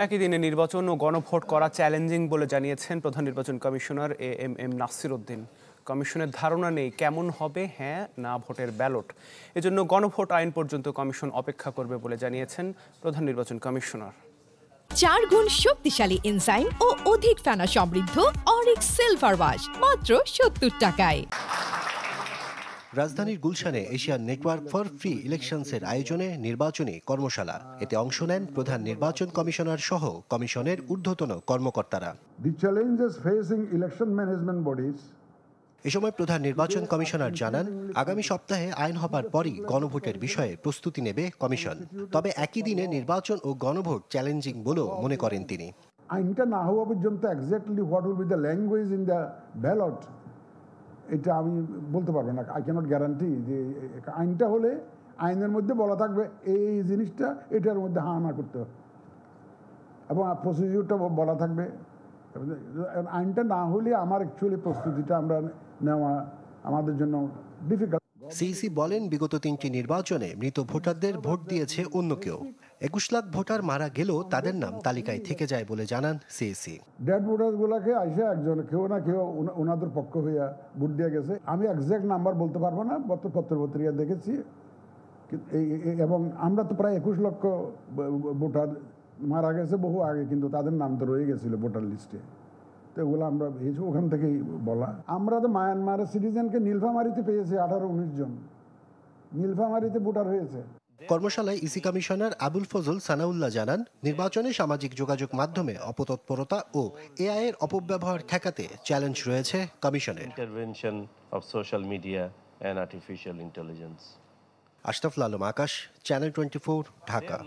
একই দিনে নির্বাচন ও গণভোট করা চ্যালেঞ্জিং বলে জানিয়েছেন প্রধান নির্বাচন কমিশনার এএমএম নাসির উদ্দিন। কমিশনের ধারণা নেই কেমন হবে হ্যাঁ না ভোটের ব্যালট। এজন্য গণভোট আইন পর্যন্ত কমিশন অপেক্ষা করবে বলে জানিয়েছেন প্রধান নির্বাচন কমিশনার। 4 গুণ শক্তিশালী এনজাইম ও অধিক ফেনা সমৃদ্ধ অরিক সিলভার ওয়াশ মাত্র 70 টাকায়। রাজধানীর গুলশানে এশিয়ান নেটওয়ার্ক ফর ফ্রি ইলেকশনসের আয়োজনে নির্বাচনী কর্মশালা। এতে অংশ নেন প্রধান নির্বাচন কমিশনার সহ কমিশনের ঊর্ধ্বতন কর্মকর্তারা। The challenges facing election management bodies. এ সময় প্রধান নির্বাচন কমিশনার জানান, আগামী সপ্তাহে আইন হবার পরই গণভোটের বিষয়ে প্রস্তুতি নেবে কমিশন। তবে একই দিনে নির্বাচন ও গণভোট চ্যালেঞ্জিং বলেও মনে করেন তিনি। আইনটা না হওয়া পর্যন্ত exactly what will be the language in the ballot, এটা আমি বলতে পারবো না। আই ক্যানট গ্যারান্টি যে আইনটা হলে আইনের মধ্যে বলা থাকবে এই জিনিসটা এটার মধ্যে হা না করতে হবে এবং প্রসিডিউরটা বলা থাকবে। আইনটা না হলে আমার অ্যাকচুয়ালি প্রস্তুতিটা আমরা নেওয়া আমাদের জন্য ডিফিকাল্ট। সিইসি বলেন, বিগত 3টি নির্বাচনে মৃত ভোটারদের ভোট দিয়েছে অন্য কেউ। 21 লাখ ভোটার মারা গেলেও তাদের নাম তালিকায় থেকে যায় বলে জানান সিইসি। ডেড ভোটারগুলোকে আইসা একজন কেউ না কেউ ওনাদের পক্ষ হইয়া ভোট দিয়ে গেছে। আমি এক্সাক্ট নাম্বার বলতে পারবো না, পত্রিকা দেখেছি এবং আমরা তো প্রায় 21 লক্ষ ভোটার মারা গেছে বহু আগে, কিন্তু তাদের নাম তো রয়ে গেছিল ভোটার লিস্টে। তো এগুলো আমরা ওখান থেকেই বলা। আমরা তো মায়ানমারের সিটিজেনকে নীলফামারীতে পেয়েছি 18-19 জন নীলফামারীতে ভোটার হয়েছে। কর্মশালায় ইসি কমিশনার আবুল ফজল সানাউল্লাহ জানান, নির্বাচনে সামাজিক যোগাযোগ মাধ্যমে অপতৎপরতা ও এআই এর অপব্যবহার ঠেকাতে চ্যালেঞ্জ রয়েছে কমিশনের। Intervention of social media and artificial intelligence. Ashraful Alam Akash, channel 24, Dhaka.